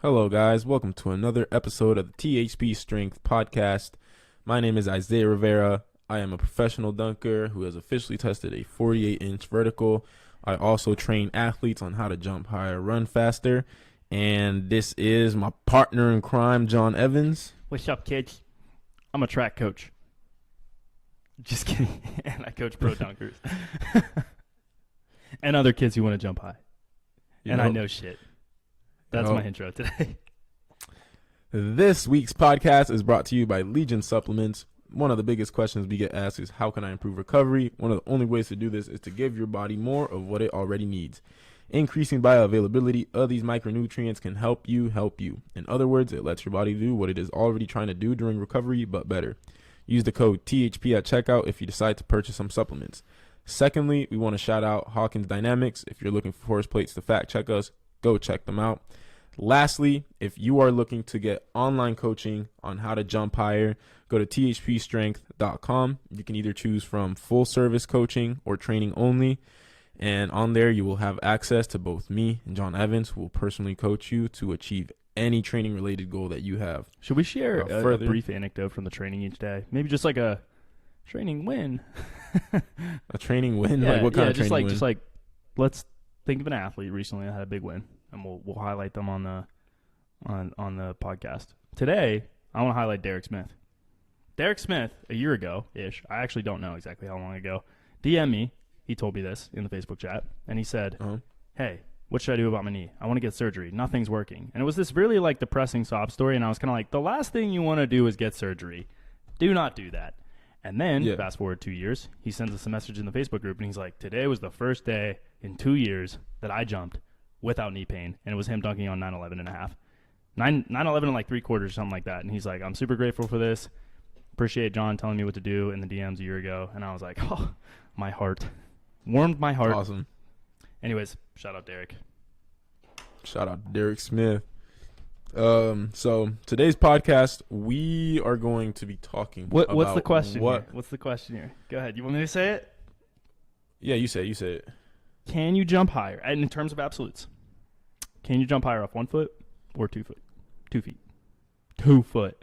Hello, guys. Welcome to another episode of the THPStrength podcast. My name is Isaiah Rivera. I am a professional dunker who has officially tested a 48-inch vertical. I also train athletes on how to jump higher, run faster. And this is my partner in crime, John Evans. What's up, kids? I'm a track coach. Just kidding. And I coach pro dunkers. And other kids who want to jump high. I know shit. That's my intro today. This week's podcast is brought to you by Legion Supplements. One of the biggest questions we get asked is, how can I improve recovery? One of the only ways to do this is to give your body more of what it already needs. Increasing bioavailability of these micronutrients can help you. In other words, it lets your body do what it is already trying to do during recovery, but better. Use the code THP at checkout if you decide to purchase some supplements. Secondly, we want to shout out Hawkins Dynamics. If you're looking for force plates to fact check us, go check them out. Lastly, if you are looking to get online coaching on how to jump higher, go to THPStrength.com. You can either choose from full service coaching or training only. And on there, you will have access to both me and John Evans, who will personally coach you to achieve any training related goal that you have. Should we share a brief anecdote from the training each day? Maybe just like a training win. A training win? Yeah, like what kind of training win? Just like, let's think of an athlete recently that had a big win, and we'll highlight them on the podcast. Today, I want to highlight Derek Smith. Derek Smith, a year ago-ish, I actually don't know exactly how long ago, DM me. He told me this in the Facebook chat, and he said, hey, what should I do about my knee? I want to get surgery. Nothing's working. And it was this really like depressing sob story, and I was kind of like, the last thing you want to do is get surgery. Do not do that. And then, fast forward 2 years, he sends us a message in the Facebook group, and he's like, today was the first day in 2 years that I jumped without knee pain, and it was him dunking on 9/11 and a half. 9/11 and like 3/4 or something like that. And he's like, I'm super grateful for this. Appreciate John telling me what to do in the DMs a year ago. And I was like, oh, my heart. Warmed my heart. Awesome. Anyways, shout out Derek. Shout out Derek Smith. So today's podcast, we are going to be talking about what's the question here? What's the question here? Go ahead. You want me to say it? Yeah, you say it. Can you jump higher? And in terms of absolutes, can you jump higher off 1 foot or 2 foot? 2 feet. 2 foot.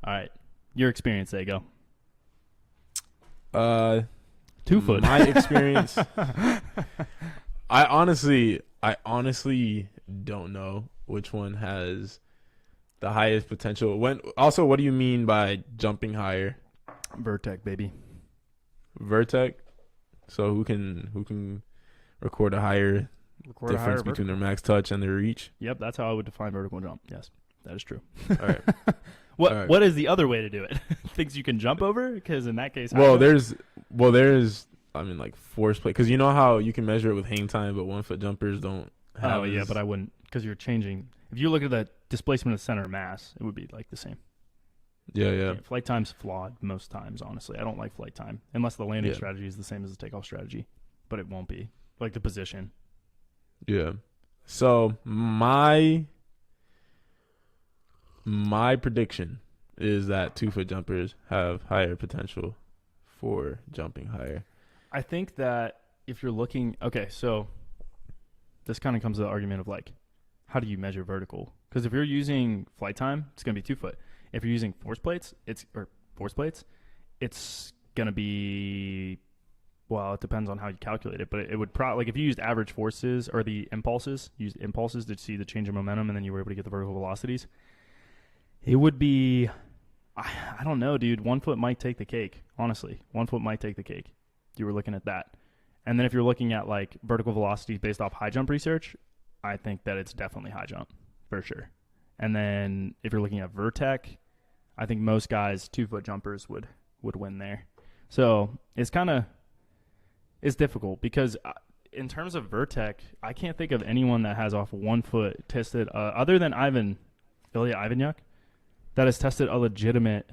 All right. Your experience, there you go. 2 foot. My experience. I honestly don't know which one has the highest potential. What do you mean by jumping higher? Vertec, baby. Vertec. So who can record a higher difference between their max touch and their reach? Yep, that's how I would define vertical jump. Yes, that is true. All right. What is the other way to do it? Things you can jump over? Because in that case, there's like force plate. Because you know how you can measure it with hang time, but 1 foot jumpers don't have. Oh yeah, but I wouldn't, because you're changing. If you look at the displacement of center of mass, it would be like the same. Yeah. Flight time's flawed most times, honestly. I don't like flight time unless the landing strategy is the same as the takeoff strategy, but it won't be. Like the position. Yeah. So my prediction is that 2 foot jumpers have higher potential for jumping higher. I think that if you're looking, so this kind of comes to the argument of like, how do you measure vertical? Because if you're using flight time, it's going to be 2 foot. If you're using force plates, it's going to be, well, it depends on how you calculate it, but it would probably, like if you used average forces or the impulses, used impulses to see the change in momentum, and then you were able to get the vertical velocities, it would be, I don't know, dude. 1 foot might take the cake, honestly. 1 foot might take the cake. You were looking at that. And then if you're looking at like vertical velocities based off high jump research, I think that it's definitely high jump for sure. And then if you're looking at Vertec, I think most guys 2 foot jumpers would win there. So it's difficult because in terms of Vertec, I can't think of anyone that has off 1 foot tested other than Ilya Ivanchuk that has tested a legitimate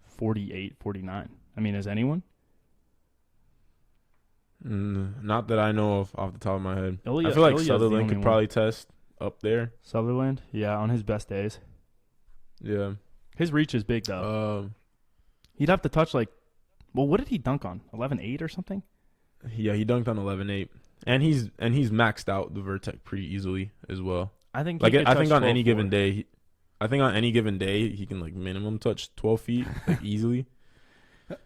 48, 49. I mean, is anyone? Not that I know of off the top of my head. I feel like Ilya's Sutherland could probably test up there. Sutherland? Yeah, on his best days. Yeah. His reach is big, though. He'd have to touch like, well, what did he dunk on? 11.8 or something? Yeah, he dunked on 11.8. And he's maxed out the Vertec pretty easily as well. I think Like he could I think touch on any 12 given floor. day, I think on any given day he can like minimum touch 12 feet like easily.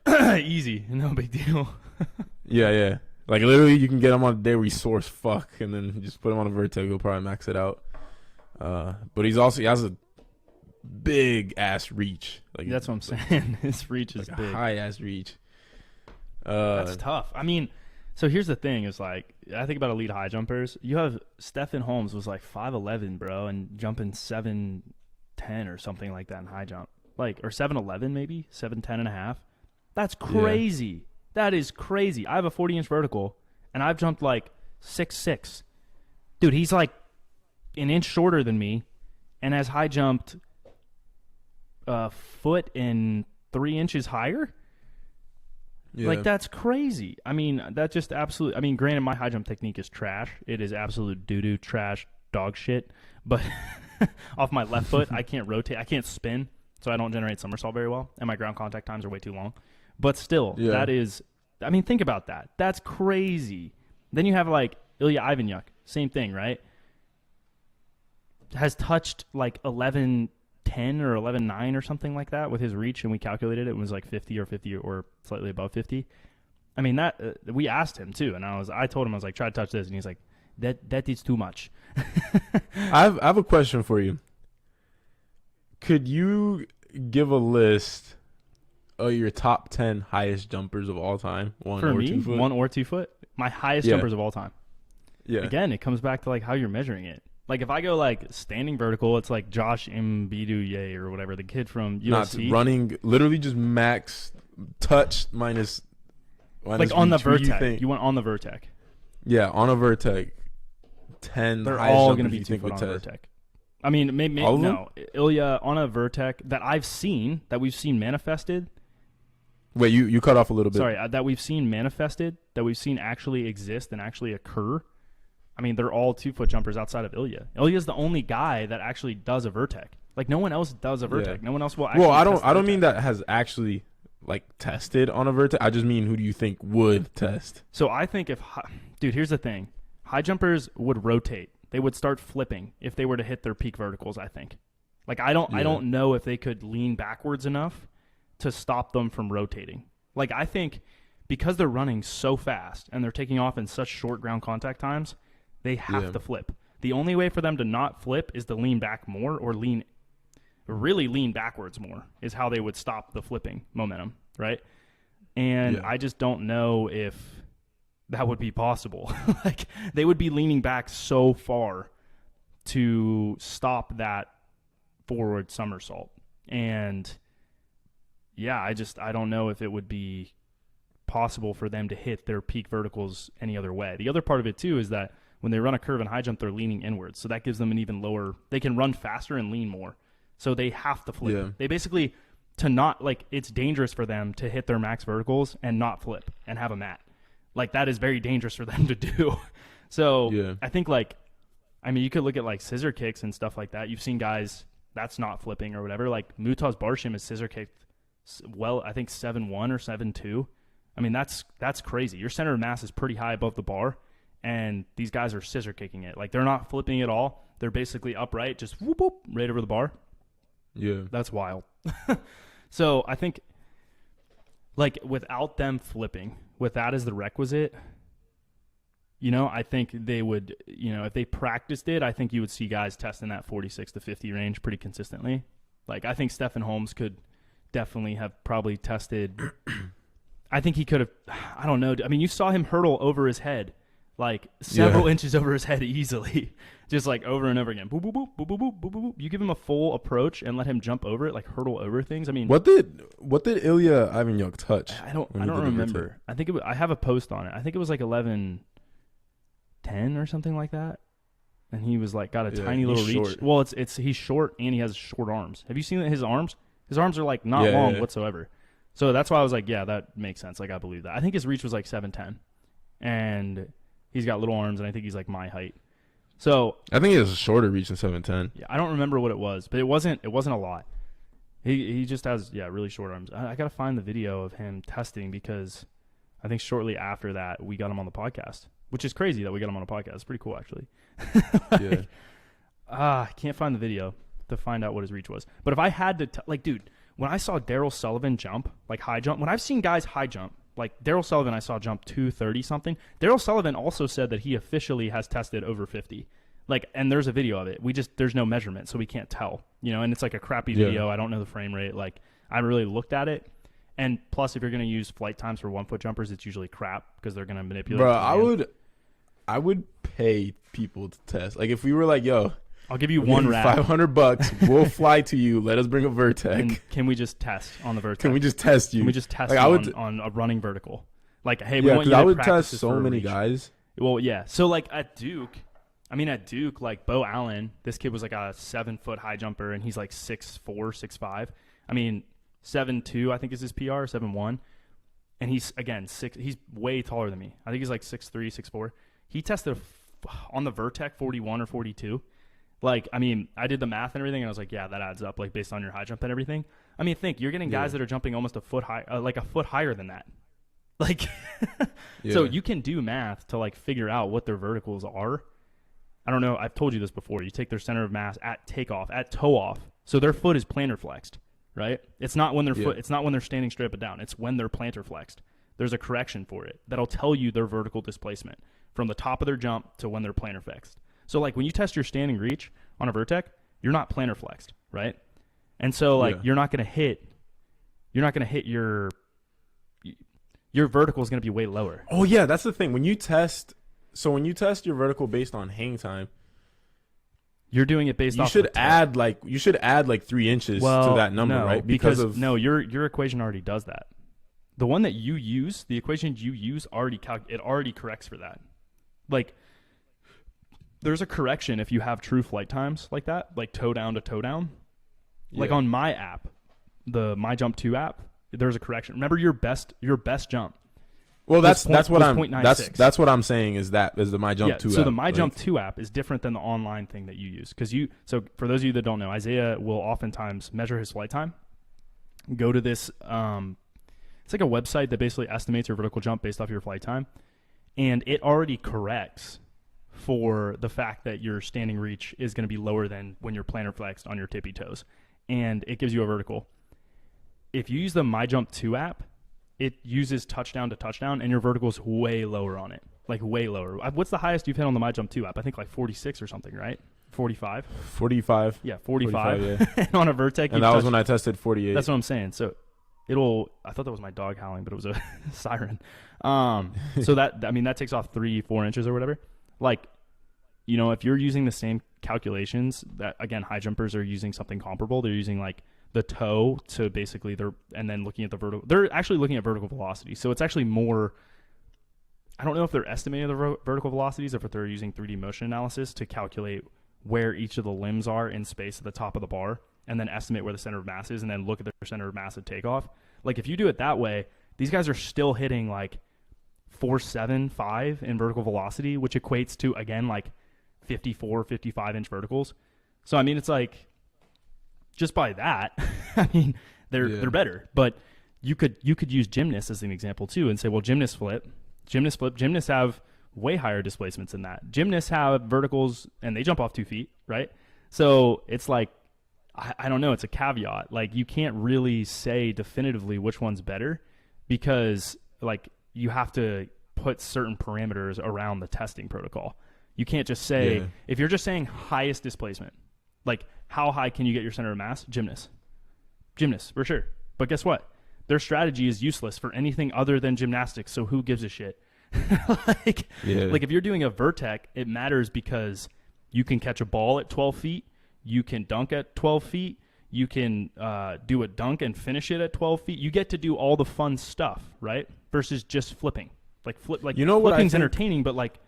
Easy, no big deal. Yeah. Like literally, you can get him on a day where he soars fuck, and then just put him on a Vertec. He'll probably max it out. But he has a big ass reach. Like That's what I'm saying. His reach is like big. a high ass reach. That's tough. I mean, so here's the thing: is like I think about elite high jumpers. You have Stephen Holmes was like 5'11", bro, and jumping 7'10" or something like that in high jump, like or 7'11" maybe 7'10.5". That's crazy. Yeah. That is crazy. I have a 40-inch vertical, and I've jumped like 6'6". Dude, he's like an inch shorter than me, and has high jumped a foot and 3 inches higher. Yeah. Like, that's crazy. I mean, that just absolutely... I mean, granted, my high jump technique is trash. It is absolute doo-doo, trash, dog shit. But off my left foot, I can't rotate. I can't spin, so I don't generate somersault very well. And my ground contact times are way too long. But still, that is... I mean, think about that. That's crazy. Then you have, like, Ilya Ivanchuk. Same thing, right? Has touched, like, 11'10" or 11'9" or something like that with his reach, and we calculated it was like 50 or slightly above 50. I mean, that we asked him too, and I told him, I was like, try to touch this, and he's like, that is too much. I have a question for you. Could you give a list of your top 10 highest jumpers of all time? For me, 2 foot? 1 or 2 foot? My highest jumpers of all time. Yeah. Again, it comes back to like how you're measuring it. Like, if I go, like, standing vertical, it's like Josh Mbiduye or whatever, the kid from USC. Not running, literally just max touch minus like, on the Vertec. You went on the Vertec. Yeah, on a Vertec. 10 They're all going to be 2 foot on a Vertec. I mean, maybe no. Ilya on a Vertec that I've seen, that we've seen manifested. Wait, you cut off a little bit. Sorry, that we've seen manifested, that we've seen actually exist and actually occur. I mean, they're all 2 foot jumpers outside of Ilya. Ilya's the only guy that actually does a Vertec. Like, no one else does a Vertec. Yeah. No one else will actually. Well, I don't mean that has actually like tested on a Vertec. I just mean, who do you think would test? So I think dude, here's the thing: high jumpers would rotate. They would start flipping if they were to hit their peak verticals. I think. Like, I don't know if they could lean backwards enough to stop them from rotating. Like, I think because they're running so fast and they're taking off in such short ground contact times, they have to flip. The only way for them to not flip is to lean back more or really lean backwards more is how they would stop the flipping momentum, right? And I just don't know if that would be possible. Like, they would be leaning back so far to stop that forward somersault. And I don't know if it would be possible for them to hit their peak verticals any other way. The other part of it too is that when they run a curve in high jump, they're leaning inwards. So that gives them an even lower, they can run faster and lean more. So they have to flip. Yeah. They basically, it's dangerous for them to hit their max verticals and not flip and have a mat. Like, that is very dangerous for them to do. So I think, like, I mean, you could look at like scissor kicks and stuff like that. You've seen guys that's not flipping or whatever. Like Mutaz Barshim is scissor kicked, I think 7'1" or 7'2". I mean, that's crazy. Your center of mass is pretty high above the bar. And these guys are scissor kicking it. Like, they're not flipping at all. They're basically upright, just whoop, whoop, right over the bar. Yeah. That's wild. So I think, like, without them flipping, with that as the requisite, I think they would, if they practiced it, I think you would see guys testing that 46 to 50 range pretty consistently. Like, I think Stephen Holmes could definitely have probably tested. I think he could have, I don't know. I mean, you saw him hurdle over his head. Like, several inches over his head easily. Just, like, over and over again. Boop, boop, boop, boop, boop, boop, boop, boop. You give him a full approach and let him jump over it, like, hurdle over things. I mean, what did Ilya Ivanchuk touch? I don't remember. I think I have a post on it. I think it was, like, 11:10 or something like that. And he was, like, got a tiny little reach. Short. Well, he's short and he has short arms. Have you seen his arms? His arms are, like, not long whatsoever. So that's why I was like, yeah, that makes sense. Like, I believe that. I think his reach was, like, 7'10". And he's got little arms, and I think he's like my height. So I think he has a shorter reach than 7'10". Yeah, I don't remember what it was, but it wasn't a lot. He just has really short arms. I gotta find the video of him testing because I think shortly after that we got him on the podcast, which is crazy that we got him on a podcast. It's pretty cool actually. I can't find the video to find out what his reach was. But if I had to, like, dude, when I saw Daryl Sullivan jump, like high jump, when I've seen guys high jump, like Daryl Sullivan, I saw jump 230 something. Daryl Sullivan also said that he officially has tested over 50. Like, and there's a video of it. There's no measurement, so we can't tell, you know, and it's like a crappy video. I don't know the frame rate. Like, I really looked at it. And plus, if you're going to use flight times for 1 foot jumpers, it's usually crap because they're going to manipulate. Bro, I would pay people to test. Like, if we were like, yo, I'll give you one rack. $500. We'll fly to you. Let us bring a Vertec. And can we just test on the Vertec? Can we just test you? Can we just test like, you on a running vertical? Like, hey, yeah, we want you to I would practice test so many guys. Well, yeah. So, like, at Duke, like, Bo Allen, this kid was like a 7 foot high jumper, and he's like 6'4", 6'5". I mean, 7'2", I think is his PR, 7'1". And he's, again, he's way taller than me. I think he's like 6'3", 6'4". He tested on the Vertec 41 or 42. Like, I mean, I did the math and everything, and I was like, yeah, that adds up, like, based on your high jump and everything. I mean, you're getting guys that are jumping almost a foot high, like a foot higher than that. Like, so you can do math to, like, figure out what their verticals are. I don't know. I've told you this before. You take their center of mass at takeoff, at toe off. So their foot is plantar flexed, right? It's not when it's not when they're standing straight up and down. It's when they're plantar flexed. There's a correction for it that'll tell you their vertical displacement from the top of their jump to when they're plantar flexed. So, like, when you test your standing reach on a Vertec, you're not plantar flexed, right? And so, like, you're not going to hit your vertical is going to be way lower. Oh yeah, that's the thing. When you test your vertical based on hang time, you're doing it based off. You should add like 3 inches to that number, right? Because your equation already does that. The one that you use, the equation you use already corrects for that. Like, there's a correction if you have true flight times like that, like toe down to toe down. Yeah. Like on my app, the My Jump 2 app, there's a correction. Remember your best jump. Well, that's what I'm saying is the My Jump 2 app. So the My Jump 2 app is different than the online thing that you use. So for those of you that don't know, Isaiah will oftentimes measure his flight time. Go to this, it's like a website that basically estimates your vertical jump based off your flight time. And it already corrects for the fact that your standing reach is going to be lower than when you're plantar flexed on your tippy toes. And it gives you a vertical. If you use the My Jump 2 app, it uses touchdown to touchdown, and your vertical is way lower on it. Like, way lower. What's the highest you've hit on the My Jump 2 app? I think like 46 or something, right? 45? 45. Yeah, 45. Yeah. And on a Vertec. And that was when I tested 48. That's what I'm saying. So I thought that was my dog howling, but it was a siren. So that takes off 3-4 inches or whatever. Like, you know, if you're using the same calculations that, again, high jumpers are using something comparable. They're using like the toe to basically and then looking at the vertical. They're actually looking at vertical velocity. So it's actually more, I don't know if they're estimating the vertical velocities or if they're using 3D motion analysis to calculate where each of the limbs are in space at the top of the bar and then estimate where the center of mass is and then look at their center of mass at takeoff. Like, if you do it that way, these guys are still hitting like 4.75 in vertical velocity, which equates to, again, like 54, 55 inch verticals. So, I mean, it's like, just by that, I mean, they're better. But you could use gymnasts as an example too and say, well, gymnasts have way higher displacements than that. Gymnasts have verticals and they jump off 2 feet, right? So it's like, I don't know, it's a caveat. Like, you can't really say definitively which one's better because, like, you have to put certain parameters around the testing protocol. You can't just say, if you're just saying highest displacement, like, how high can you get your center of mass? Gymnasts, for sure. But guess what? Their strategy is useless for anything other than gymnastics, so who gives a shit? Like, if you're doing a Vertec, it matters because you can catch a ball at 12 feet, you can dunk at 12 feet, you can do a dunk and finish it at 12 feet. You get to do all the fun stuff, right? Versus just flipping. Flipping's entertaining, but, like,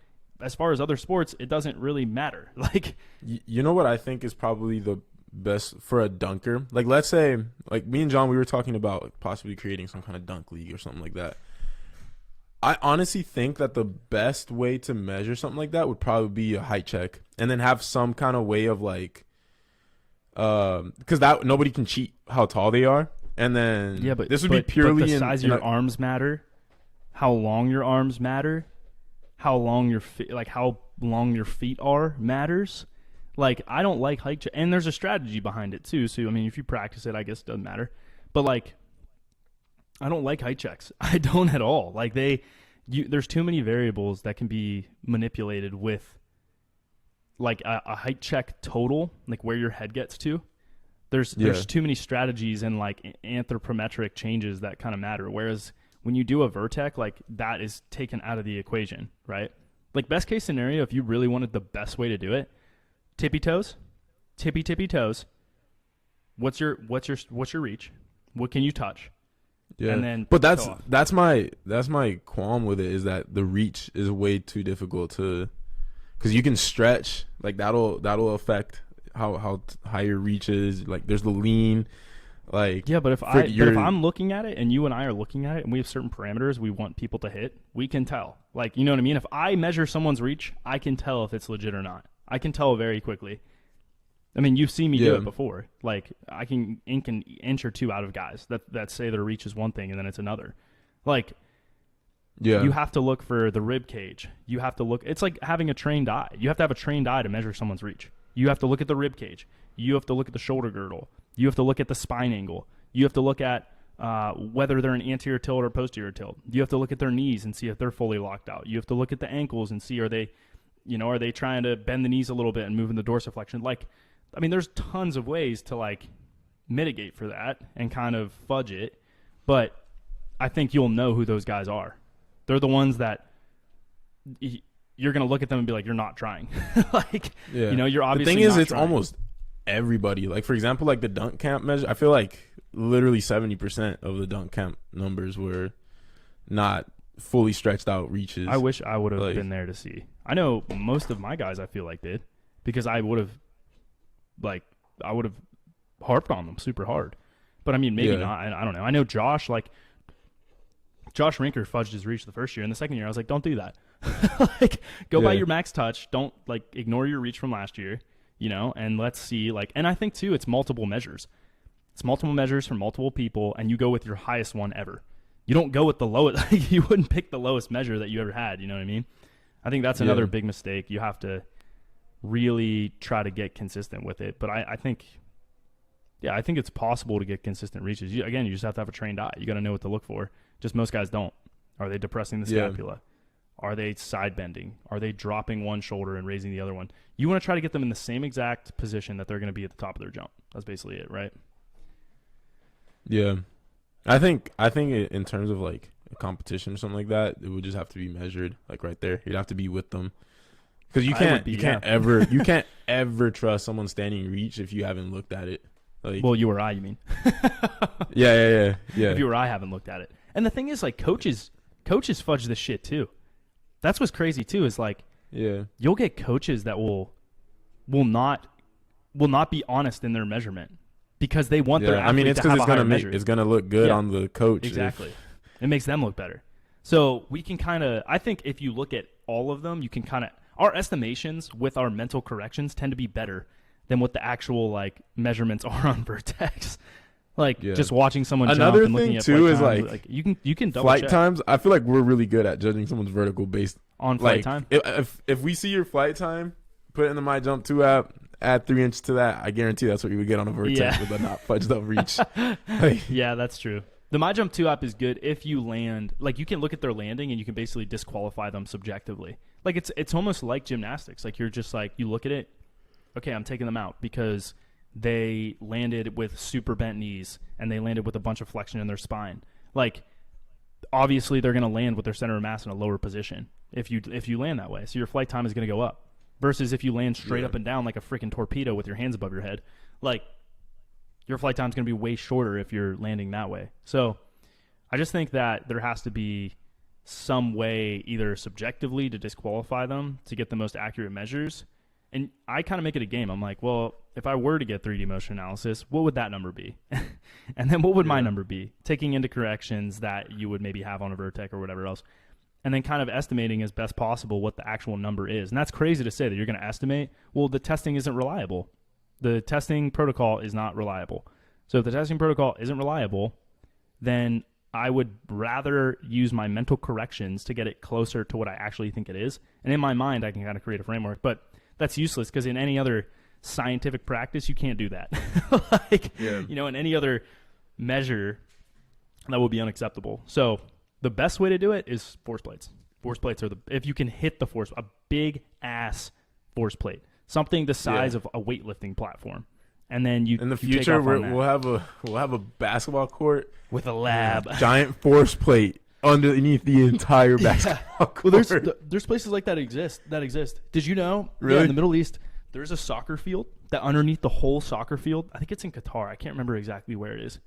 as far as other sports, it doesn't really matter. Like, you know what I think is probably the best for a dunker? Like, let's say, like, me and John, we were talking about, like, possibly creating some kind of dunk league or something like that. I honestly think that the best way to measure something like that would probably be a height check, and then have some kind of way of, like, because that nobody can cheat how tall they are, and then this would be purely the size of your arms matter, how long your arms matter, how long your feet are matters. Like, I don't like height check. And there's a strategy behind it, too. So, I mean, if you practice it, I guess it doesn't matter. But, like, I don't like height checks. I don't at all. Like, there's too many variables that can be manipulated with, like, a height check total, like where your head gets to. There's too many strategies and, like, anthropometric changes that kind of matter. Whereas when you do a Vertec, like, that is taken out of the equation, right? Like, best case scenario, if you really wanted the best way to do it, tippy toes. What's your reach? What can you touch? Yeah, and then but that's my qualm with it, is that the reach is way too difficult to, because you can stretch, like that'll affect how high your reach is. Like, there's the lean, like, yeah. But if I'm looking at it and you and I are looking at it and we have certain parameters we want people to hit, we can tell. Like, you know what I mean? If I measure someone's reach, I can tell if it's legit or not. I can tell very quickly. I mean, you've seen me do it before. Like, I can ink an inch or two out of guys that say their reach is one thing and then it's another. Like, you have to look for the rib cage. You have to look. It's like having a trained eye. You have to have a trained eye to measure someone's reach. You have to look at the rib cage. You have to look at the shoulder girdle. You have to look at the spine angle. You have to look at whether they're an anterior tilt or posterior tilt. You have to look at their knees and see if they're fully locked out. You have to look at the ankles and see, are they trying to bend the knees a little bit and move in the dorsiflexion? Like, I mean, there's tons of ways to, like, mitigate for that and kind of fudge it, but I think you'll know who those guys are. They're the ones that you're going to look at them and be like, you're not trying. Like, you're obviously the thing is, not it's trying. almost everybody. Like, for example, like the dunk camp measure, I feel like literally 70% of the dunk camp numbers were not fully stretched out reaches. I wish I would have been there to see. I know most of my guys, I feel like, did, because I would have harped on them super hard. But I mean, maybe not. I don't know. I know Josh Rinker fudged his reach the first year. And the second year, I was like, don't do that. Like, go by your max touch. Don't, like, ignore your reach from last year, and let's see, like, and I think too, it's multiple measures. It's multiple measures from multiple people, and you go with your highest one ever. You don't go with the lowest. You wouldn't pick the lowest measure that you ever had. You know what I mean? I think that's another big mistake. You have to really try to get consistent with it. But I think it's possible to get consistent reaches. You just have to have a trained eye. You got to know what to look for. Just most guys don't. Are they depressing the scapula? Are they side bending? Are they dropping one shoulder and raising the other one? You want to try to get them in the same exact position that they're going to be at the top of their jump. That's basically it, right? Yeah. I think in terms of, like, a competition or something like that, it would just have to be measured, like, right there. You'd have to be with them. Because you can't ever trust someone standing reach if you haven't looked at it. Like, well, you or I, you mean? Yeah. If you or I haven't looked at it, and the thing is, like, coaches fudge this shit too. That's what's crazy too. Is like, you'll get coaches that will not be honest in their measurement because they want their athlete to have a higher measure. It's gonna look good on the coach. Exactly, it makes them look better. So we can kind of, I think, if you look at all of them, you can kind of, our estimations with our mental corrections tend to be better than what the actual, like, measurements are on Vertex. Like, just watching someone jump and looking at too is times, like you can double flight check. times. I feel like we're really good at judging someone's vertical based on flight time. If we see your flight time, put it in the My Jump 2 app, add 3 inches to that. I guarantee that's what you would get on a Vertex with a not fudged up reach. Yeah, that's true. The My Jump 2 app is good if you land. Like, you can look at their landing and you can basically disqualify them subjectively. Like, it's almost like gymnastics. Like, you're just like, you look at it, okay, I'm taking them out because they landed with super bent knees and they landed with a bunch of flexion in their spine. Like, obviously they're going to land with their center of mass in a lower position if you land that way. So your flight time is going to go up versus if you land straight up and down like a freaking torpedo with your hands above your head. Like, your flight time is going to be way shorter if you're landing that way. So I just think that there has to be some way, either subjectively to disqualify them to get the most accurate measures. And I kind of make it a game. I'm like, well, if I were to get 3D motion analysis, what would that number be? And then what would my number be? Taking into corrections that you would maybe have on a Vertec or whatever else. And then kind of estimating as best possible what the actual number is. And that's crazy to say that you're going to estimate. Well, the testing isn't reliable. The testing protocol is not reliable. So if the testing protocol isn't reliable, then I would rather use my mental corrections to get it closer to what I actually think it is. And in my mind, I can kind of create a framework. But that's useless because in any other scientific practice, you can't do that. In any other measure, that would be unacceptable. So the best way to do it is force plates. Force plates are if you can hit the force, a big ass force plate, something the size of a weightlifting platform, and then you in the you take future off on that. we'll have a basketball court with a lab, giant force plate underneath the entire basketball court. Well, there's places like that exist. Did you know? Really? Yeah, in the Middle East, there's a soccer field that underneath the whole soccer field, I think it's in Qatar. I can't remember exactly where it is,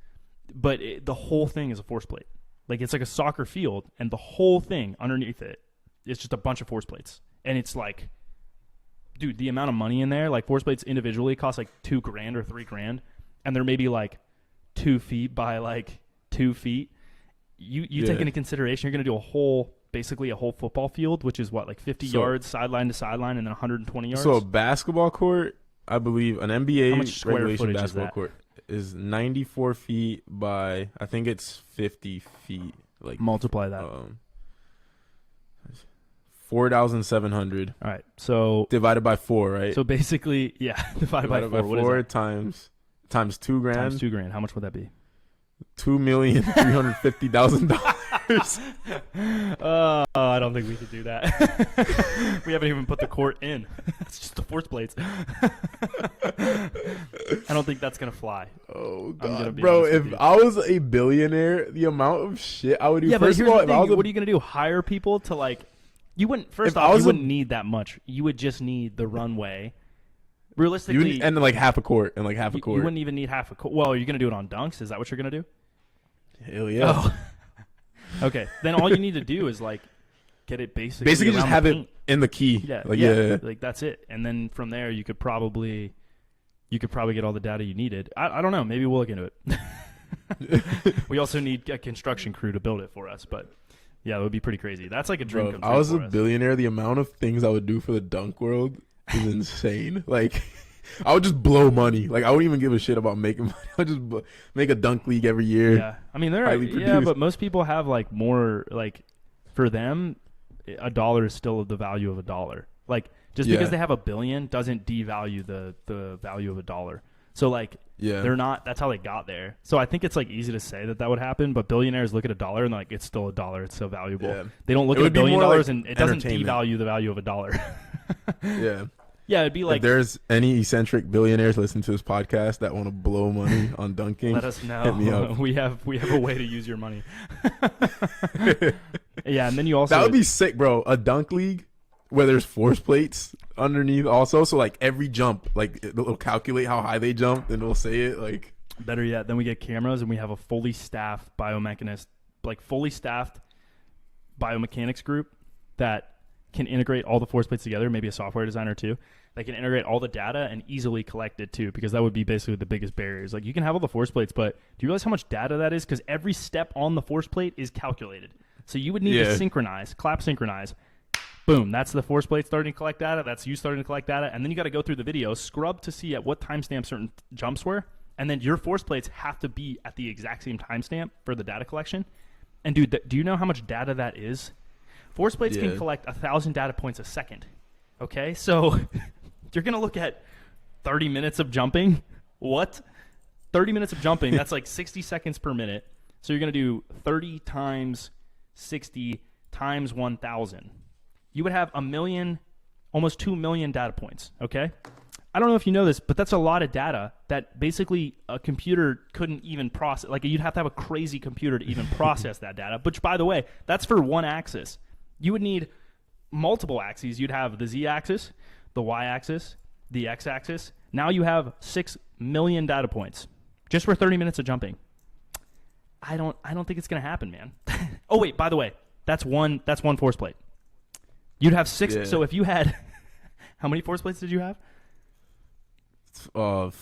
but the whole thing is a force plate. Like, it's like a soccer field, and the whole thing underneath it is just a bunch of force plates. And it's like, dude, the amount of money in there, like, force plates individually cost like $2,000 or $3,000, and they're maybe like 2 feet by like 2 feet. You take into consideration, you're going to do basically a whole football field, which is what, like 50 yards sideline to sideline, and then 120 yards. So a basketball court, I believe, an NBA regulation basketball court is 94 feet by, I think it's 50 feet. Like, multiply that. 4,700. All right, so divided by 4, right? So basically, divided by 4. What is that? times $2,000. Times $2,000. How much would that be? $2,350,000. I don't think we could do that. We haven't even put the court in. It's just the force plates. I don't think that's gonna fly. Oh God, bro! If I was a billionaire, the amount of shit I would do. Yeah, first but of all, here's the thing. What are you gonna do? Hire people to like? You wouldn't. First off, you wouldn't need that much. You would just need the runway. Realistically, and like half a court, You wouldn't even need half a court. Well, are you gonna do it on dunks? Is that what you're gonna do? Hell yeah. Oh. Okay, then all you need to do is like get it basically just have it in the key. Like that's it. And then from there you could probably get all the data you needed. I don't know, maybe we'll look into it. We also need a construction crew to build it for us, but yeah, it would be pretty crazy. That's like a dream come true. If I was a billionaire, the amount of things I would do for the dunk world is insane. Like, I would just blow money. Like, I wouldn't even give a shit about making money. I would just make a dunk league every year. Yeah, I mean, but most people have like more, like, for them, $1 is still the value of $1. Like, just because they have $1 billion doesn't devalue the value of $1. So like, they're not. That's how they got there. So I think it's like easy to say that would happen, but billionaires look at $1 and they're like, it's still $1. It's so valuable. Yeah. They don't look at $1 billion and it doesn't devalue the value of $1. Yeah. Yeah, it'd be like, if there's any eccentric billionaires listening to this podcast that want to blow money on dunking, let us know. Hit me up. We have a way to use your money. Yeah, and then you also, that would be sick, bro. A dunk league where there's force plates underneath also, so like every jump, like it'll calculate how high they jumped and it'll say it. Like, better yet, then we get cameras and we have a fully staffed biomechanics group that can integrate all the force plates together, maybe a software designer too. They can integrate all the data and easily collect it too, because that would be basically the biggest barriers. Like, you can have all the force plates, but do you realize how much data that is? Because every step on the force plate is calculated. So you would need to clap synchronize. Boom, that's the force plate starting to collect data. That's you starting to collect data. And then you got to go through the video, scrub to see at what timestamp certain jumps were. And then your force plates have to be at the exact same timestamp for the data collection. And dude, do you know how much data that is? Force plates can collect 1,000 data points a second. Okay, so you're going to look at 30 minutes of jumping. What? 30 minutes of jumping, that's like 60 seconds per minute. So you're going to do 30 times 60 times 1,000. You would have 1 million, almost 2 million data points, okay? I don't know if you know this, but that's a lot of data that basically a computer couldn't even process. Like, you'd have to have a crazy computer to even process that data, which, by the way, that's for one axis. You would need multiple axes. You'd have the z-axis, the y-axis, the x-axis. Now you have 6 million data points just for 30 minutes of jumping. I don't think it's going to happen, man. Oh, wait, by the way, that's one force plate. You'd have 6. Yeah. So if you had, how many force plates did you have? For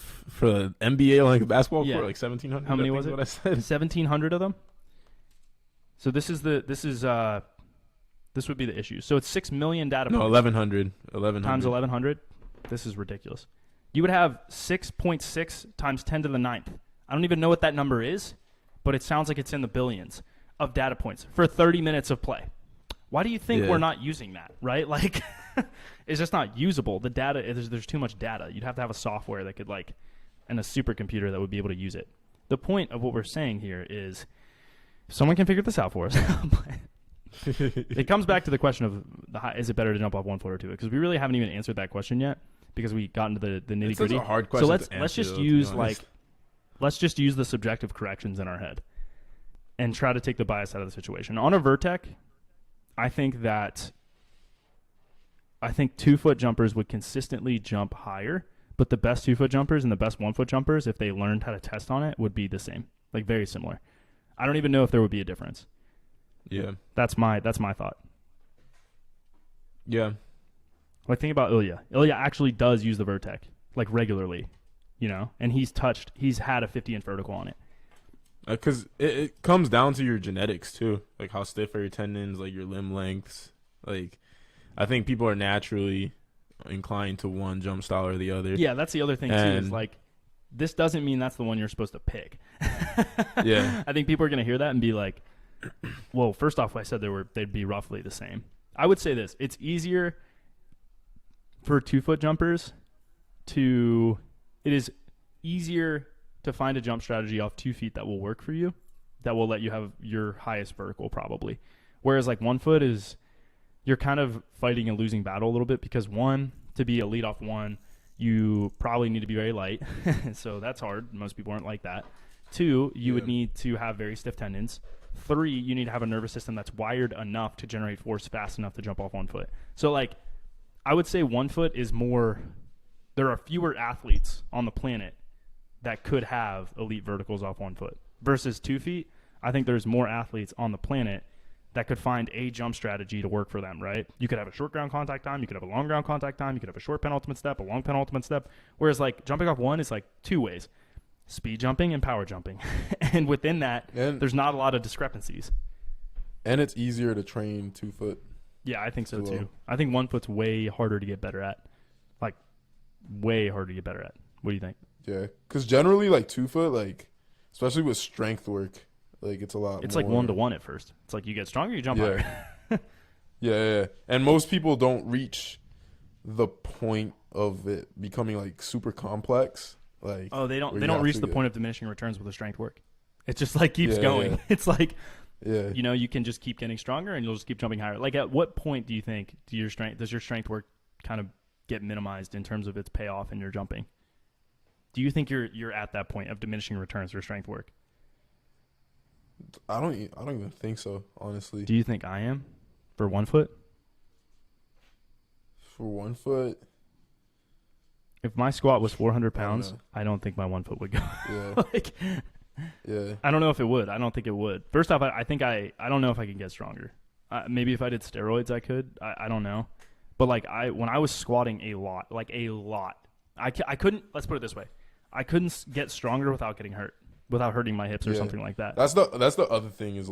the NBA, like basketball court, like 1,700. How many was it? What I said. 1,700 of them. So this would be the issue. So it's 6 million data points. No, 1,100. 1,100 times 1,100. This is ridiculous. You would have 6.6 times 10 to the 9th. I don't even know what that number is, but it sounds like it's in the billions of data points for 30 minutes of play. Why do you think we're not using that, right? Like, it's just not usable. The data, there's too much data. You'd have to have a software that could and a supercomputer that would be able to use it. The point of what we're saying here is if someone can figure this out for us. It comes back to the question of is it better to jump off 1 foot or 2? Because we really haven't even answered that question yet because we got into the nitty gritty. It's a hard question. So let's just use let's just use the subjective corrections in our head and try to take the bias out of the situation. On a Vertec, I think 2 foot jumpers would consistently jump higher, but the best 2 foot jumpers and the best 1 foot jumpers, if they learned how to test on it, would be the same, very similar. I don't even know if there would be a difference. Yeah, that's my thought. Yeah, think about Ilya. Ilya actually does use the Vertec regularly, and he's had a 50-inch vertical on it. Because it comes down to your genetics too, how stiff are your tendons, your limb lengths. I think people are naturally inclined to one jump style or the other. Yeah, that's the other thing too. Is this doesn't mean that's the one you're supposed to pick. Yeah, I think people are gonna hear that and be like, well, first off, I said they'd be roughly the same. I would say this: it's easier for 2 foot jumpers it is easier to find a jump strategy off 2 feet that will work for you, that will let you have your highest vertical probably. Whereas 1 foot you're kind of fighting a losing battle a little bit because to be elite off 1, you probably need to be very light. So that's hard. Most people aren't like that. 2, you would need to have very stiff tendons. 3, you need to have a nervous system that's wired enough to generate force fast enough to jump off 1 foot. So I would say 1 foot is more, there are fewer athletes on the planet that could have elite verticals off 1 foot versus 2 feet. I think there's more athletes on the planet that could find a jump strategy to work for them, right? You could have a short ground contact time. You could have a long ground contact time. You could have a short penultimate step, a long penultimate step. Whereas jumping off 1 is 2 ways: speed jumping and power jumping. And within that, there's not a lot of discrepancies. And it's easier to train 2 foot. Yeah, I think so too. I think 1 foot's way harder to get better at. Way harder to get better at. What do you think? Yeah, because generally 2 foot, especially with strength work, it's a lot. It's more. 1-to-1 at first. It's you get stronger, you jump higher. Yeah. And most people don't reach the point of it becoming super complex. They don't reach the point of diminishing returns with the strength work. It just keeps going. Yeah. It's yeah. You can just keep getting stronger and you'll just keep jumping higher. At what point do you think does your strength work kind of get minimized in terms of its payoff in your jumping? Do you think you're at that point of diminishing returns for strength work? I don't even think so, honestly. Do you think I am for 1 foot? For 1 foot, if my squat was 400 pounds, I don't think my 1 foot would go. Yeah. Yeah. I don't know if it would. I don't think it would. First off, I think I don't know if I can get stronger. Maybe if I did steroids, I could. I don't know. But when I was squatting a lot, I couldn't. Let's put it this way: I couldn't get stronger without getting hurt, without hurting my hips or something like that. That's the other thing is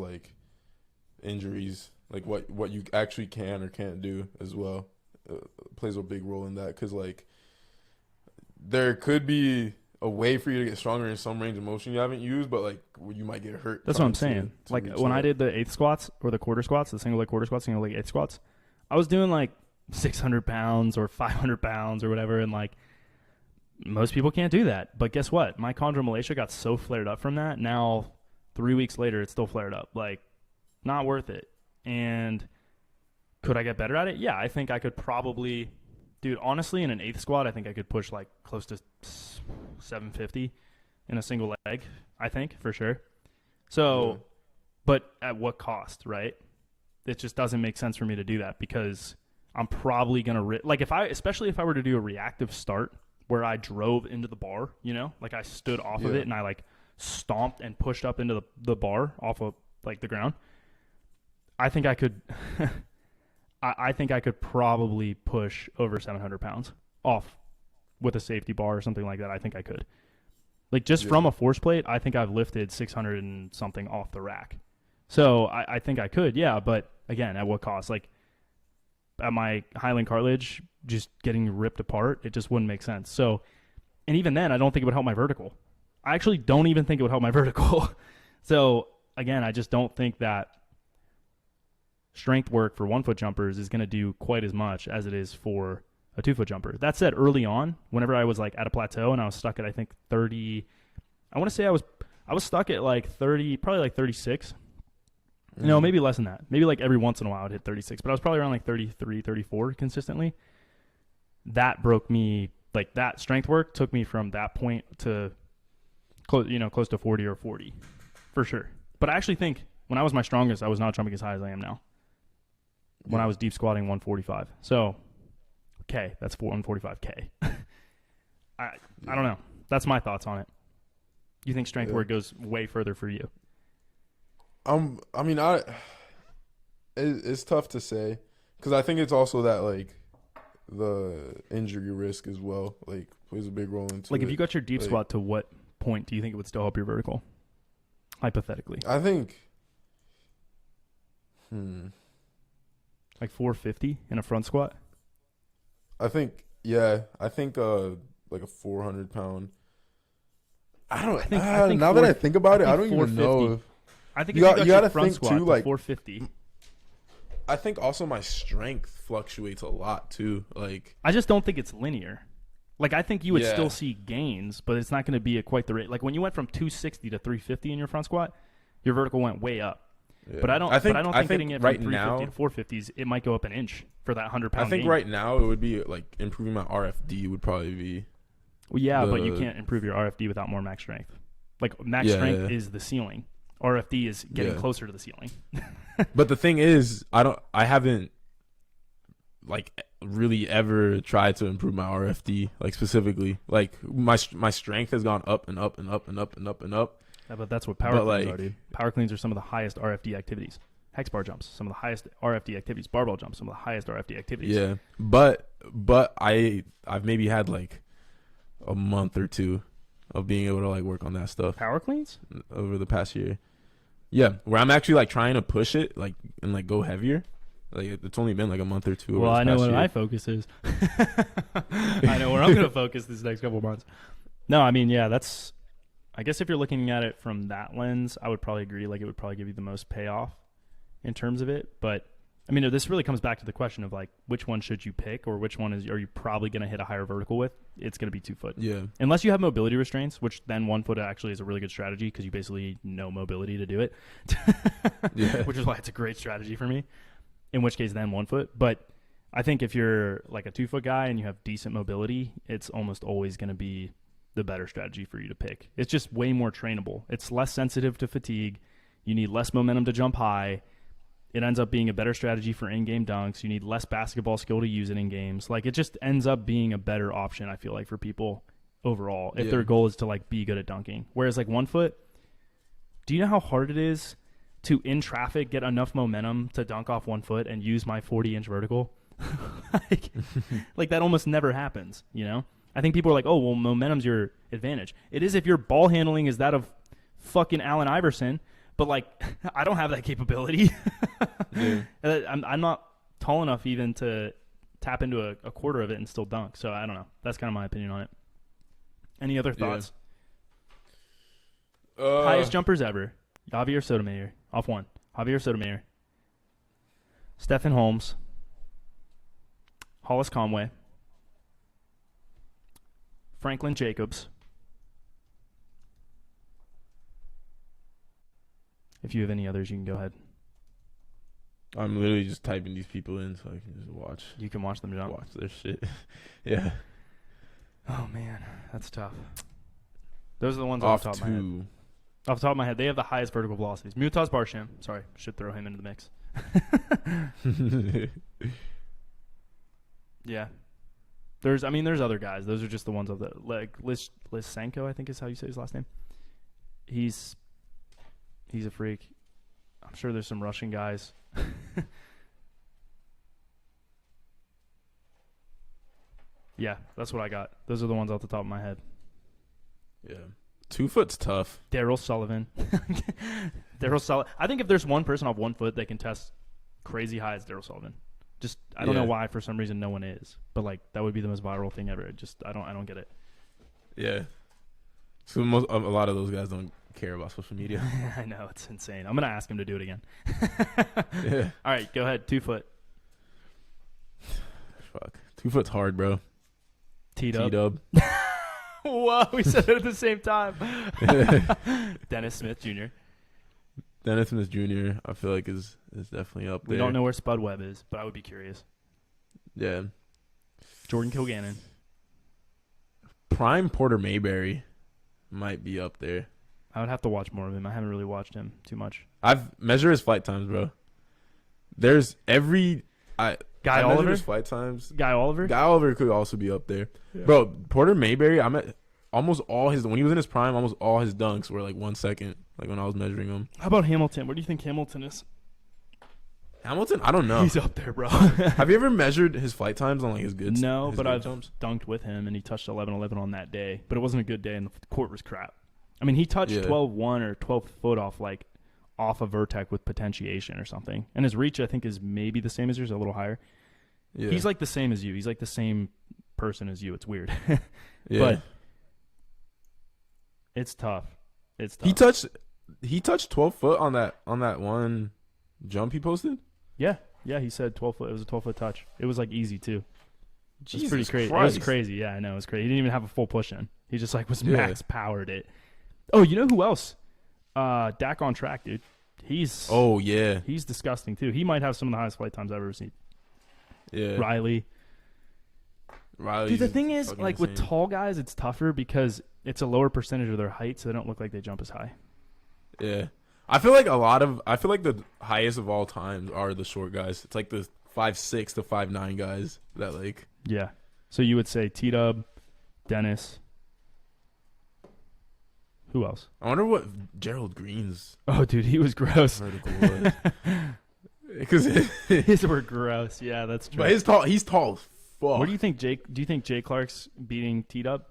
injuries, what you actually can or can't do as well plays a big role in that because there could be a way for you to get stronger in some range of motion you haven't used, but you might get hurt. That's what I'm saying. When I did the eighth squats or the quarter squats, the single leg quarter squats, single leg eighth squats, I was doing 600 pounds or 500 pounds or whatever, and most people can't do that. But guess what? My chondromalacia got so flared up from that. Now 3 weeks later, it's still flared up. Not worth it. And could I get better at it? Yeah, I think I could probably. Dude, honestly, in an eighth squat, I think I could push close to 750 in a single leg, I think, for sure. So, but at what cost, right? It just doesn't make sense for me to do that because I'm probably going to, especially if I were to do a reactive start where I drove into the bar, I stood off of it and I stomped and pushed up into the bar off of the ground. I think I could... I think I could probably push over 700 pounds off with a safety bar or something like that. I think I could. From a force plate, I think I've lifted 600 and something off the rack. So I think I could, yeah. But again, at what cost? At my hyaline cartilage just getting ripped apart, it just wouldn't make sense. So, and even then, I don't think it would help my vertical. I actually don't even think it would help my vertical. So again, I just don't think that strength work for 1 foot jumpers is going to do quite as much as it is for a 2 foot jumper. That said, early on, whenever I was like at a plateau and I was stuck at, I think 30, I want to say I was stuck at like 30, probably like 36. No, maybe less than that. Maybe like every once in a while I'd hit 36, but I was probably around like 33, 34 consistently. That broke me, like that strength work took me from that point to close to 40 or 40 for sure. But I actually think when I was my strongest, I was not jumping as high as I am now. When I was deep squatting 145. So, okay, that's 145K. I don't know. That's my thoughts on it. You think strength work goes way further for you? It's tough to say because I think it's also that like the injury risk as well like plays a big role into like it. If you got your deep squat to what point do you think it would still help your vertical? Hypothetically, I think like 450 in a front squat. I think like a 400-pound. I think now that I think about it, I don't even know. I think you if you gotta front think squat too, like 450. I think also my strength fluctuates a lot too. Like I just don't think it's linear. Like I think you would still see gains, but it's not going to be at quite the rate. Like when you went from 260 to 350 in your front squat, your vertical went way up. Yeah. But I don't think getting it from right 350 now, to 450s, it might go up an inch for that 100-pound I think gain. right now it would be like improving my RFD would probably be. Well, yeah, but you can't improve your RFD without more max strength. Like max strength is the ceiling. RFD is getting closer to the ceiling. But the thing is, I haven't like really ever tried to improve my RFD like specifically. Like my strength has gone up and up and up and up and up and up. Yeah, but that's what power cleans are, dude. Power cleans are some of the highest RFD activities. Hex bar jumps, some of the highest RFD activities. Barbell jumps, some of the highest RFD activities. Yeah, but I've maybe had like a month or two of being able to like work on that stuff. Power cleans over the past year. Yeah, where I'm actually like trying to push it like and like go heavier. Like it's only been like a month or two. Well, I know what my focus is. I know where I'm going to focus this next couple of months. No, I mean, yeah, that's. I guess if you're looking at it from that lens, I would probably agree. Like it would probably give you the most payoff in terms of it. But I mean, this really comes back to the question of like, which one should you pick, or which one are you probably going to hit a higher vertical with? It's going to be 2 foot. Yeah. Unless you have mobility restraints, which then 1 foot actually is a really good strategy because you basically need no mobility to do it. Yeah. Which is why it's a great strategy for me. In which case, then 1 foot. But I think if you're like a 2 foot guy and you have decent mobility, it's almost always going to be the better strategy for you to pick. It's just way more trainable. It's less sensitive to fatigue. You need less momentum to jump high. It ends up being a better strategy for in-game dunks. You need less basketball skill to use it in games. Like it just ends up being a better option, I feel like, for people overall if their goal is to like be good at dunking. Whereas like 1 foot, do you know how hard it is to in traffic get enough momentum to dunk off 1 foot and use my 40-inch vertical? like that almost never happens, you know? I think people are like, oh, well, momentum's your advantage. It is if your ball handling is that of fucking Allen Iverson, but like I don't have that capability. I'm not tall enough even to tap into a quarter of it and still dunk. So I don't know. That's kind of my opinion on it. Any other thoughts? Highest jumpers ever. Javier Sotomayor. Off one. Javier Sotomayor. Stephen Holmes. Hollis Conway. Franklin Jacobs. If you have any others, you can go ahead. I'm literally just typing these people in so I can just watch. You can watch them jump. Watch their shit. Yeah. Oh, man. That's tough. Those are the ones off the top of my head. Off the top of my head, they have the highest vertical velocities. Mutaz Barsham. Sorry, should throw him into the mix. Yeah. There's other guys. Those are just the ones of the like Lysenko, I think is how you say his last name. He's a freak. I'm sure there's some Russian guys. Yeah, that's what I got. Those are the ones off the top of my head. Yeah. 2 foot's tough. Daryl Sullivan. I think if there's one person off 1 foot that can test crazy high, it's Daryl Sullivan. Just I don't know why for some reason no one is, but like that would be the most viral thing ever. I don't get it. Yeah. So a lot of those guys don't care about social media. I know, it's insane. I'm going to ask him to do it again. Yeah. All right, go ahead. 2 foot. Fuck. 2 foot's hard, bro. T-dub. T-dub. Whoa, we said it at the same time. Dennis Smith Jr. Dennis Smith Jr. I feel like is definitely up there. We don't know where Spud Webb is, but I would be curious. Yeah. Jordan Kilgannon. Prime Porter Mayberry might be up there. I would have to watch more of him. I haven't really watched him too much. I've measured his flight times, bro. There's every I measured Oliver? his flight times. Guy Oliver? Guy Oliver could also be up there, Yeah. bro. Porter Mayberry, I'm at almost all his when he was in his prime. Almost all his dunks were like 1 second. Like when I was measuring him. How about Hamilton? Where do you think Hamilton is? Hamilton, I don't know. He's up there, bro. Have you ever measured his flight times on like his good? No, his but good I've jumps? dunked with him, and he touched 11-11 on that day. But it wasn't a good day, and the court was crap. I mean, he touched Yeah. 12-1 or 12 foot off a Vertec with potentiation or something. And his reach, I think, is maybe the same as yours, a little higher. Yeah. He's like the same as you. He's like the same person as you. It's weird. yeah. But it's tough. It's tough. He touched 12 foot on that one jump he posted. Yeah, he said 12 foot. It was a 12-foot touch. It was easy too. It's Jesus pretty crazy. Christ. It was crazy. Yeah, I know. It was crazy. He didn't even have a full push in. He just was Yeah. max powered it. Oh, you know who else? Dak on track, dude. He's disgusting too. He might have some of the highest flight times I've ever seen. Yeah. Riley. Dude, the thing is, with tall guys, it's tougher because it's a lower percentage of their height, so they don't look like they jump as high. Yeah. I feel like the highest of all times are the short guys. It's like the 5'6" to 5'9" guys that like. Yeah. So you would say T-Dub, Dennis. Who else? I wonder what Gerald Green's Oh, dude, he was gross. vertical was. Because His were gross. Yeah, that's true. but he's tall as fuck. What do you think, Jake? Do you think Jay Clark's beating T-Dub?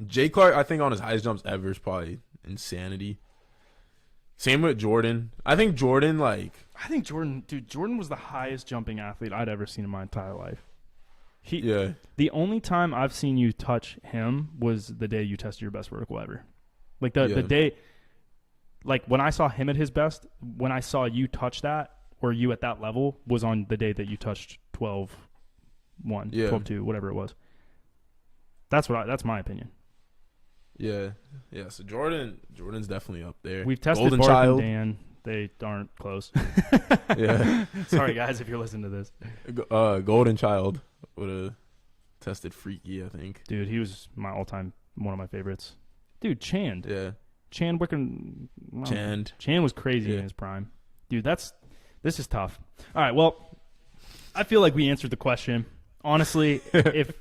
Jay Clark, I think on his highest jumps ever is probably insanity. Same with Jordan. I think Jordan Jordan was the highest jumping athlete I'd ever seen in my entire life. yeah. The only time I've seen you touch him was the day you tested your best vertical ever. Like the day, like when I saw him at his best, when I saw you touch that or you at that level was on the day that you touched 12-1, Yeah. 12-2, whatever it was. That's my opinion. Yeah. Yeah. So Jordan's definitely up there. We've tested Golden Barth Child. and Dan. They aren't close. Yeah. Sorry, guys, if you're listening to this. Golden Child would have tested freaky, I think. Dude, he was one of my favorites. Dude, Chand. Yeah. Chan Wicken. Chand. Chan was crazy Yeah. in his prime. Dude, this is tough. All right, well, I feel like we answered the question. Honestly, if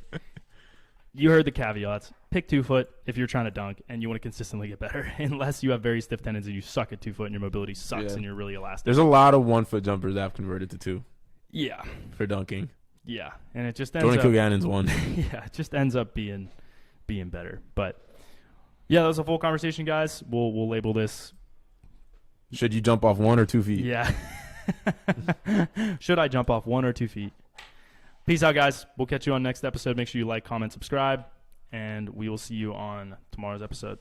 you heard the caveats, pick 2 foot if you're trying to dunk and you want to consistently get better, unless you have very stiff tendons and you suck at 2 foot and your mobility sucks Yeah. and you're really elastic. There's a lot of 1 foot jumpers that have converted to 2 Yeah. for dunking. Yeah. And it just ends Jordan up Kilgannon's one. yeah, it just ends up being better. But yeah, that was a full conversation, guys. We'll label this. Should you jump off 1 or 2 feet? Yeah. Should I jump off 1 or 2 feet? Peace out, guys. We'll catch you on next episode. Make sure you like, comment, subscribe, and we will see you on tomorrow's episode.